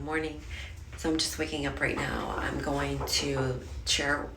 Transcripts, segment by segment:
morning. So I'm just waking up right now. I'm going to share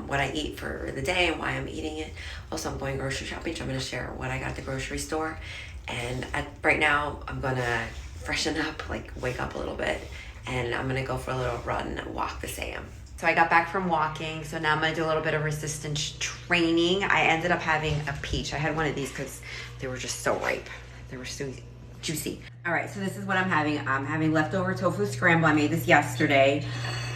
what I eat for the day and why I'm eating it. Also, I'm going grocery shopping, so I'm going to share what I got at the grocery store. And right now, I'm going to freshen up, like wake up a little bit, and I'm going to go for a little run and walk this AM. So I got back from walking, so now I'm going to do a little bit of resistance training. I ended up having a peach. I had one of these because they were just so ripe. They were so juicy. All right, so this is what I'm having. I'm having leftover tofu scramble. I made this yesterday.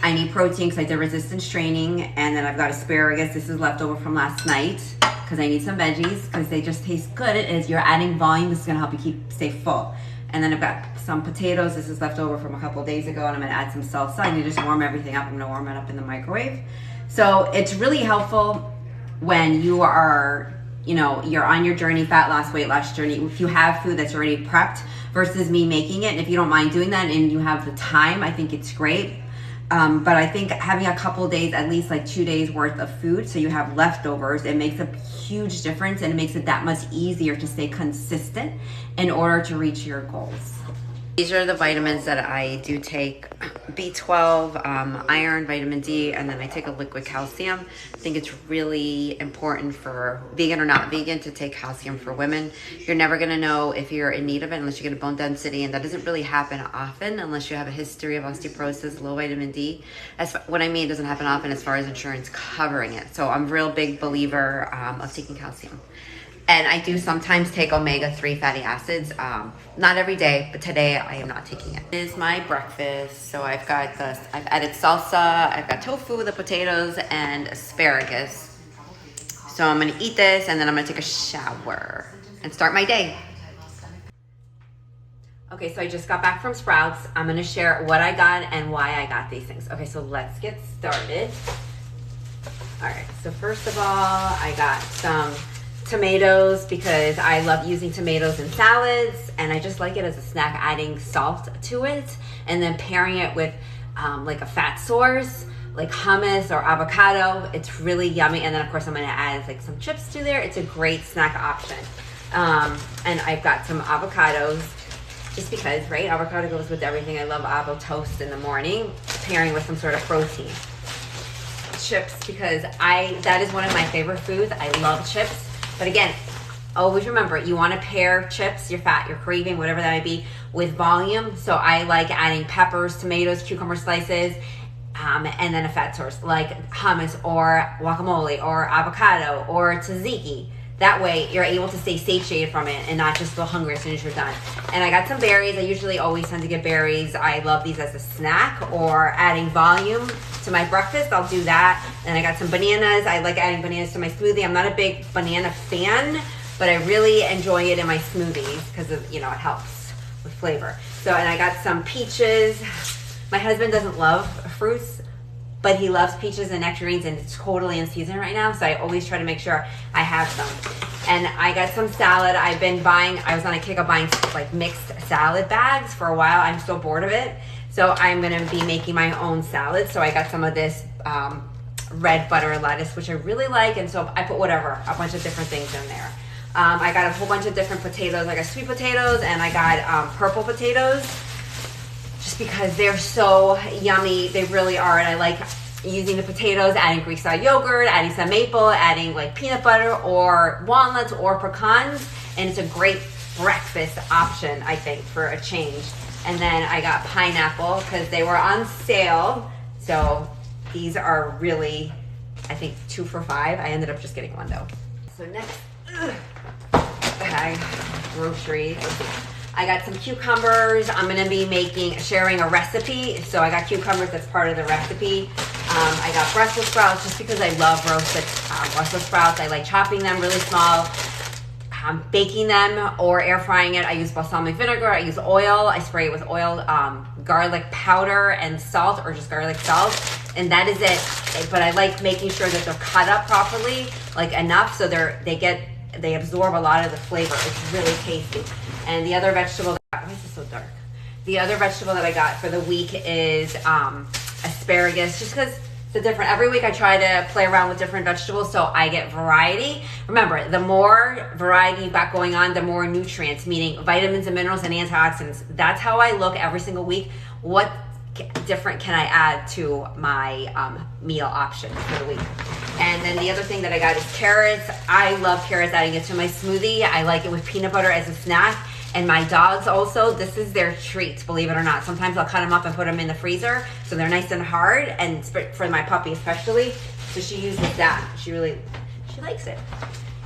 I need protein because I did resistance training, and then I've got asparagus. This is leftover from last night because I need some veggies because they just taste good. As you're adding volume, this is gonna help you stay full. And then I've got some potatoes. This is leftover from a couple of days ago, and I'm gonna add some salsa. I need to just warm everything up. I'm gonna warm it up in the microwave. So it's really helpful when you are, you're on your journey, fat loss, weight loss journey. If you have food that's already prepped versus me making it, and if you don't mind doing that and you have the time, I think it's great. But I think having a couple days, at least like 2 days worth of food, so you have leftovers, it makes a huge difference, and it makes it that much easier to stay consistent in order to reach your goals. These are the vitamins that I do take: B12, iron, vitamin D, and then I take a liquid calcium. I think it's really important for vegan or not vegan to take calcium for women. You're never gonna know if you're in need of it unless you get a bone density, and that doesn't really happen often unless you have a history of osteoporosis, low vitamin D. What I mean doesn't happen often as far as insurance covering it. So I'm a real big believer of taking calcium. And I do sometimes take omega-3 fatty acids, not every day, but today I am not taking it. This is my breakfast. So I've added salsa, I've got tofu, the potatoes, and asparagus. So I'm gonna eat this, and then I'm gonna take a shower and start my day. Okay, so I just got back from Sprouts. I'm gonna share what I got and why I got these things. Okay, so let's get started. All right, so first of all, I got some tomatoes because I love using tomatoes in salads, and I just like it as a snack, adding salt to it and then pairing it with like a fat source like hummus or avocado. It's really yummy. And then of course I'm going to add like some chips to there. It's a great snack option. And I've got some avocados just because, right? Avocado goes with everything. I love avo toast in the morning, pairing with some sort of protein. Chips, because that is one of my favorite foods. I love chips. But again, always remember, you want to pair chips, your fat, your craving, whatever that might be, with volume. So I like adding peppers, tomatoes, cucumber slices, and then a fat source like hummus or guacamole or avocado or tzatziki. That way you're able to stay satiated from it and not just feel hungry as soon as you're done. And I got some berries. I usually always tend to get berries. I love these as a snack or adding volume to my breakfast. I'll do that. And I got some bananas. I like adding bananas to my smoothie. I'm not a big banana fan, but I really enjoy it in my smoothies because it helps with flavor. So, and I got some peaches. My husband doesn't love fruits, but he loves peaches and nectarines, and it's totally in season right now. So I always try to make sure I have some. And I got some salad. I was on a kick of buying like mixed salad bags for a while. I'm so bored of it. So I'm gonna be making my own salad. So I got some of this red butter lettuce, which I really like. And so I put a bunch of different things in there. I got a whole bunch of different potatoes. I got sweet potatoes and I got purple potatoes, just because they're so yummy. They really are. And I like using the potatoes, adding Greek style yogurt, adding some maple, adding like peanut butter or walnuts or pecans. And it's a great breakfast option, I think, for a change. And then I got pineapple because they were on sale. So these are really, I think, 2 for $5. I ended up just getting one though. So next, groceries. I got some cucumbers. I'm gonna be sharing a recipe. So I got cucumbers, that's part of the recipe. I got Brussels sprouts just because I love roasted Brussels sprouts. I like chopping them really small, baking them or air frying it. I use balsamic vinegar, I use oil, I spray it with oil, garlic powder and salt, or just garlic salt, and that is it. But I like making sure that they're cut up properly, like enough so they absorb a lot of the flavor. It's really tasty. And the other vegetable why is this so dark? The other vegetable that I got for the week is asparagus, just because it's different. Every week I try to play around with different vegetables so I get variety. Remember, the more variety you've got going on, the more nutrients, meaning vitamins and minerals and antioxidants. That's how I look every single week. What different can I add to my meal options for the week. And then the other thing that I got is carrots. I love carrots, adding it to my smoothie. I like it with peanut butter as a snack. And my dogs also, this is their treat, believe it or not. Sometimes I'll cut them up and put them in the freezer so they're nice and hard, and for my puppy especially. So she uses that. She likes it.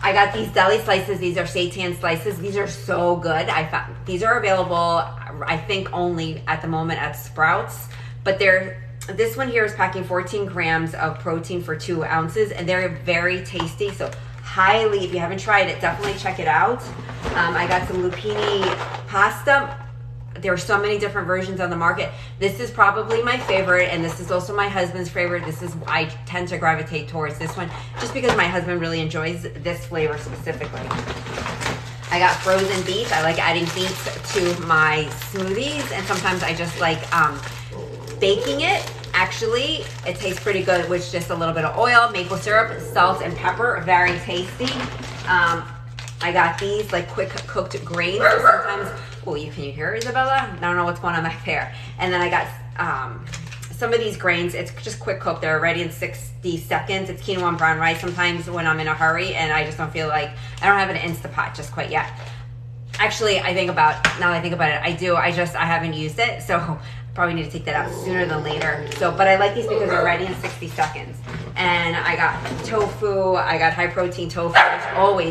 I got these deli slices. These are seitan slices. These are so good. I found these are available, I think, only at the moment at Sprouts. But this one here is packing 14 grams of protein for 2 ounces, and they're very tasty. So highly, if you haven't tried it, definitely check it out. I got some lupini pasta. There are so many different versions on the market. This is probably my favorite, and this is also my husband's favorite. I tend to gravitate towards this one just because my husband really enjoys this flavor specifically. I got frozen beets. I like adding beets to my smoothies, and sometimes I just like baking it. Actually, it tastes pretty good with just a little bit of oil, maple syrup, salt, and pepper. Very tasty. I got these like quick cooked grains. So sometimes, can you hear Isabella? I don't know what's going on back there. And then I got some of these grains. It's just quick cooked. They're ready in 60 seconds. It's quinoa and brown rice. Sometimes when I'm in a hurry and I just don't feel like, I don't have an Instapot just quite yet. Actually, now that I think about it, I do. I haven't used it, so probably need to take that out sooner than later. But I like these because they're ready in 60 seconds. And I got tofu. I got high protein tofu.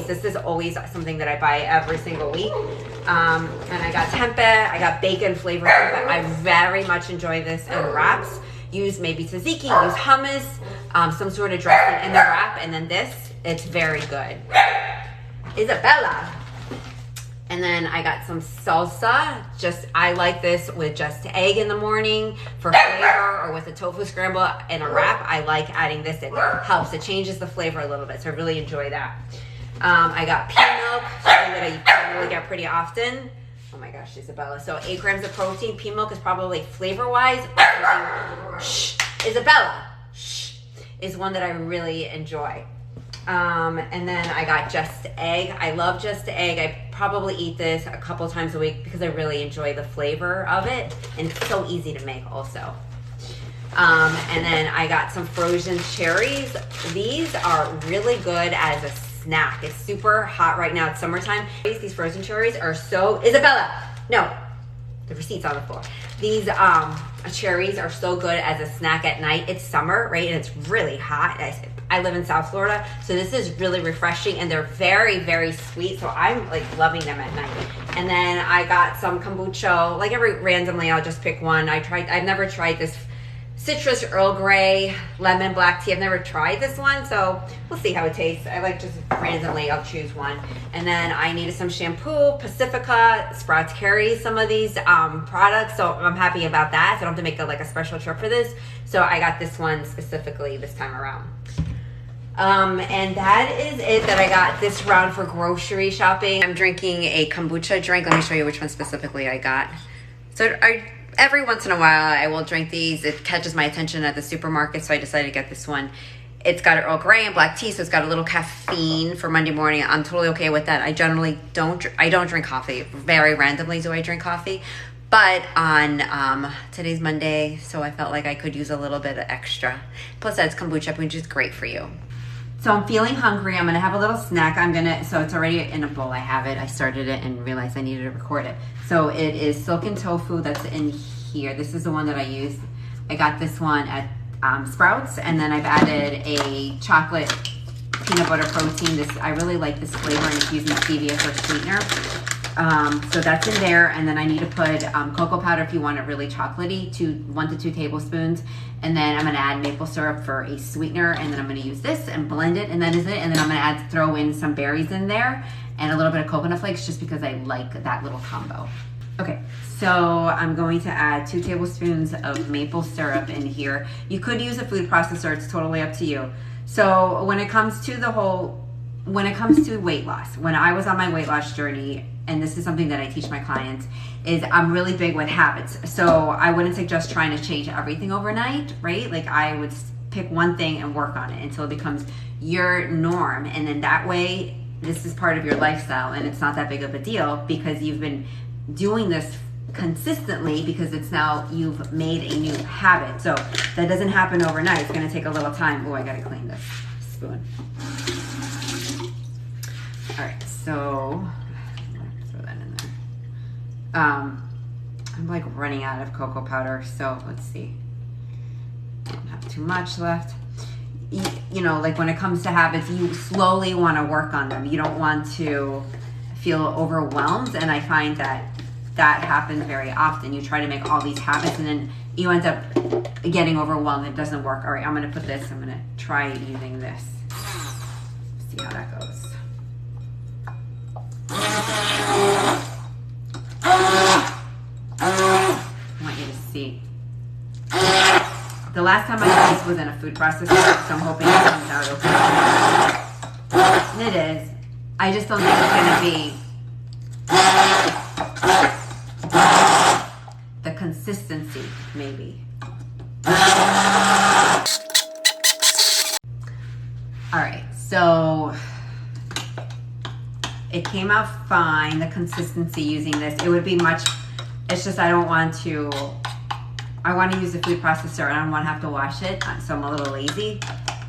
This is always something that I buy every single week. And I got tempeh. I got bacon flavored tempeh. I very much enjoy this in wraps. Use maybe tzatziki, use hummus, some sort of dressing in the wrap, and then this. It's very good. Isabella. And then I got some salsa. I like this with just egg in the morning for flavor, or with a tofu scramble and a wrap. I like adding this. It helps. It changes the flavor a little bit. So I really enjoy that. I got pea milk, something that I generally get pretty often. Oh my gosh, Isabella. So 8 grams of protein. Pea milk is probably flavor-wise. Isabella. Is one that I really enjoy. And then I got Just Egg. I love Just Egg. I probably eat this a couple times a week because I really enjoy the flavor of it, and it's so easy to make also. And then I got some frozen cherries. These are really good as a snack. It's super hot right now. It's summertime. These frozen cherries are so... Isabella! No. The receipt's on the floor. These cherries are so good as a snack at night. It's summer, right? And it's really hot. I live in South Florida, so this is really refreshing, and they're very, very sweet, so I'm like loving them at night. And then I got some kombucha. Like randomly, I'll just pick one. I've never tried this citrus Earl Grey lemon black tea. I've never tried this one, so we'll see how it tastes. I like just randomly, I'll choose one. And then I needed some shampoo. Pacifica, Sprouts carries some of these products, so I'm happy about that. So I don't have to make a special trip for this. So I got this one specifically this time around. And that is it that I got this round for grocery shopping. I'm drinking a kombucha drink. Let me show you which one specifically I got. So every once in a while, I will drink these. It catches my attention at the supermarket, so I decided to get this one. It's got Earl Grey and black tea, so it's got a little caffeine for Monday morning. I'm totally okay with that. I generally don't drink coffee. Very randomly do I drink coffee. But on today's Monday, so I felt like I could use a little bit of extra. Plus, that's kombucha, which is great for you. So I'm feeling hungry. I'm gonna have a little snack. So it's already in a bowl. I have it. I started it and realized I needed to record it. So it is silken tofu that's in here. This is the one that I used. I got this one at Sprouts, and then I've added a chocolate peanut butter protein. I really like this flavor, and it's using stevia for sweetener. So that's in there, and then I need to put cocoa powder if you want it really chocolatey, 1 to 2 tablespoons, and then I'm going to add maple syrup for a sweetener, and then I'm going to use this and blend it, and that is it. And then I'm going to throw in some berries in there and a little bit of coconut flakes, just because I like that little combo. Okay, so I'm going to add 2 tablespoons of maple syrup in here. You could use a food processor. It's totally up to you. So when it comes to weight loss, when I was on my weight loss journey, and this is something that I teach my clients, is I'm really big with habits. So I wouldn't suggest trying to change everything overnight, right? Like I would pick one thing and work on it until it becomes your norm. And then that way, this is part of your lifestyle, and it's not that big of a deal because you've been doing this consistently, because it's now you've made a new habit. So that doesn't happen overnight. It's going to take a little time. Oh, I got to clean this spoon. All right, so throw that in there. I'm like running out of cocoa powder, so let's see. Don't have too much left. You know, like when it comes to habits, you slowly want to work on them. You don't want to feel overwhelmed, and I find that happens very often. You try to make all these habits and then you end up getting overwhelmed. It doesn't work. All right, I'm going to put this, I'm going to try using this. See how that goes. I want you to see. The last time I did this was in a food processor, so I'm hoping it comes out okay. And it is. I just don't think it's going to be the consistency, maybe. All right, so it came out fine, the consistency using this. It would be much, it's just I want to use the food processor and I don't want to have to wash it, so I'm a little lazy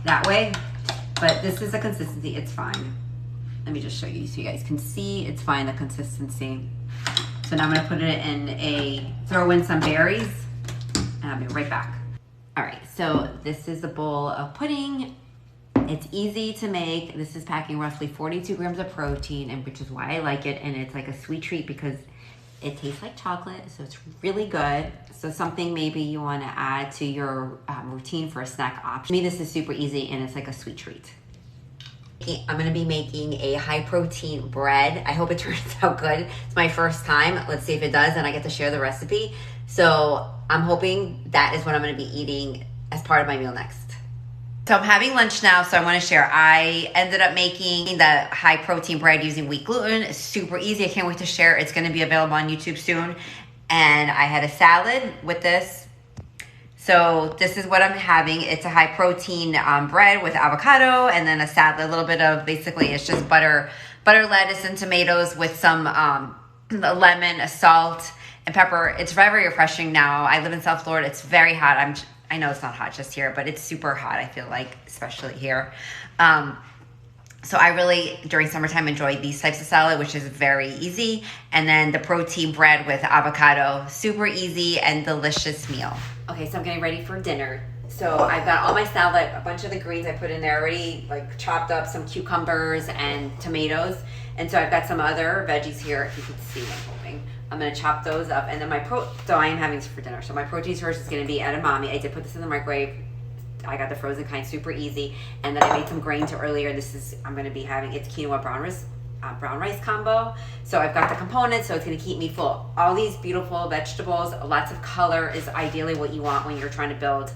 that way. But this is the consistency, it's fine. Let me just show you so you guys can see. It's fine, the consistency. So now I'm gonna put it in throw in some berries, and I'll be right back. All right, so this is a bowl of pudding. It's easy to make. This is packing roughly 42 grams of protein, and which is why I like it. And it's like a sweet treat because it tastes like chocolate, so it's really good. So something maybe you want to add to your routine for a snack option. To me, this is super easy, and it's like a sweet treat. I'm going to be making a high protein bread. I hope it turns out good. It's my first time. Let's see if it does, and I get to share the recipe. So I'm hoping that is what I'm going to be eating as part of my meal next. So I'm having lunch now, so I want to share. I ended up making the high protein bread using wheat gluten. It's super easy. I can't wait to share. It's going to be available on YouTube soon. And I had a salad with this. So this is what I'm having. It's a high protein bread with avocado, and then a salad, a little bit of, basically it's just butter, lettuce, and tomatoes with some lemon, salt, and pepper. It's very refreshing now. I live in South Florida. It's very hot. I know it's not hot just here, but it's super hot, I feel like, especially here. So I really, during summertime, enjoy these types of salad, which is very easy. And then the protein bread with avocado, super easy and delicious meal. Okay, so I'm getting ready for dinner. So I've got all my salad, a bunch of the greens I put in there already, like chopped up some cucumbers and tomatoes. And so I've got some other veggies here, if you can see, I'm hoping. I'm gonna chop those up, and then so I am having this for dinner. So my protein source is gonna be edamame. I did put this in the microwave. I got the frozen kind, super easy. And then I made some grains earlier. I'm gonna be having, it's quinoa brown rice combo. So I've got the components, so it's gonna keep me full. All these beautiful vegetables, lots of color is ideally what you want when you're trying to build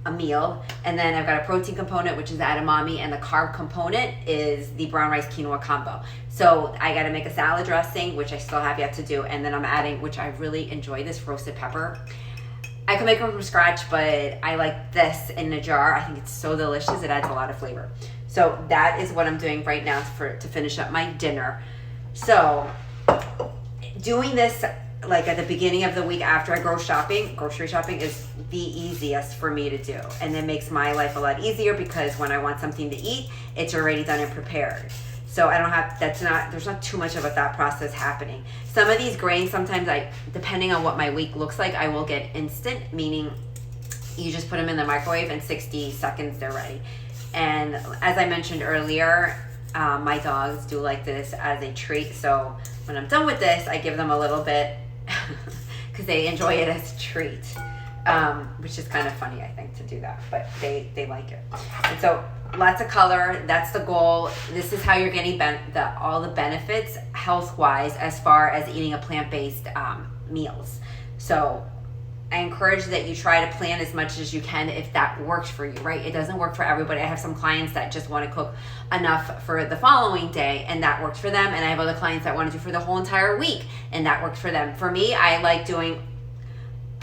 a meal. And then I've got a protein component, which is edamame, and the carb component is the brown rice quinoa combo. So I got to make a salad dressing, which I still have yet to do, and then I'm adding, which I really enjoy, this roasted pepper. I can make them from scratch, but I like this in a jar. I think it's so delicious. It adds a lot of flavor. So that is what I'm doing right now to finish up my dinner. So doing this like at the beginning of the week after I grocery shopping is the easiest for me to do. And it makes my life a lot easier because when I want something to eat, it's already done and prepared. So I don't have, there's not too much of a thought process happening. Some of these grains, sometimes depending on what my week looks like, I will get instant, meaning you just put them in the microwave and 60 seconds they're ready. And as I mentioned earlier, my dogs do like this as a treat. So when I'm done with this, I give them a little bit because they enjoy it as a treat, which is kind of funny, I think, to do that, but they like it. And so lots of color, that's the goal. This is how you're getting all the benefits health-wise as far as eating a plant-based meals. So I encourage that you try to plan as much as you can if that works for you, right? It doesn't work for everybody. I have some clients that just want to cook enough for the following day, and that works for them. And I have other clients that want to do for the whole entire week, and that works for them. For me, I like doing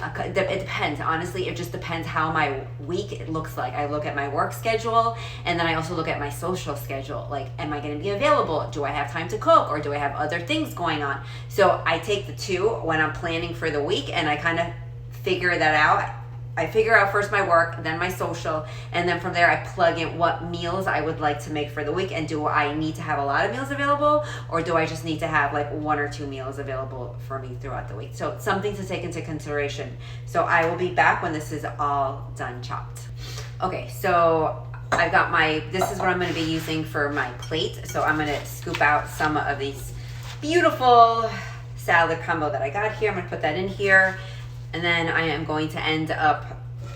It depends. Honestly, it just depends how my week looks like. I look at my work schedule, and then I also look at my social schedule. Like, am I going to be available? Do I have time to cook, or do I have other things going on? So I take the two when I'm planning for the week, and I kind of figure that out. I figure out first my work, then my social, and then from there I plug in what meals I would like to make for the week, and do I need to have a lot of meals available, or do I just need to have like 1 or 2 meals available for me throughout the week? So it's something to take into consideration. So I will be back when this is all done chopped. Okay, so I've got this is what I'm going to be using for my plate. So I'm going to scoop out some of these beautiful salad combo that I got here. I'm going to put that in here. And then I am going to end up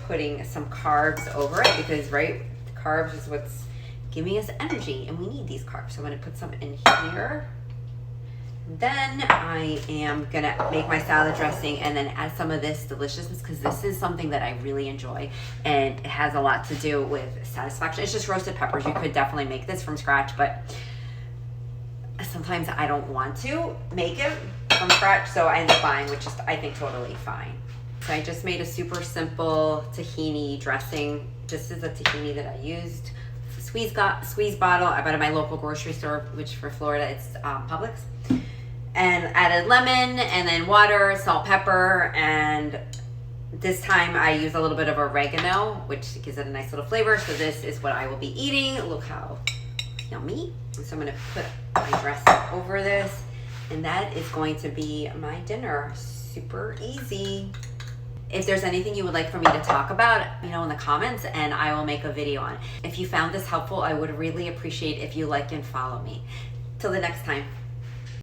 putting some carbs over it because, right, carbs is what's giving us energy, and we need these carbs. So I'm going to put some in here. Then I am going to make my salad dressing and then add some of this deliciousness because this is something that I really enjoy, and it has a lot to do with satisfaction. It's just roasted peppers. You could definitely make this from scratch, but sometimes I don't want to make it from scratch, so I end up buying, which is, I think, totally fine. So I just made a super simple tahini dressing. This is a tahini that I used. Squeeze bottle. I bought it at my local grocery store, which for Florida, it's Publix. And added lemon and then water, salt, pepper, and this time I use a little bit of oregano, which gives it a nice little flavor. So this is what I will be eating. Look how yummy. So I'm going to put my dressing over this, and that is going to be my dinner. Super easy. If there's anything you would like for me to talk about, in the comments, and I will make a video on it. If you found this helpful, I would really appreciate if you like and follow me. Till the next time.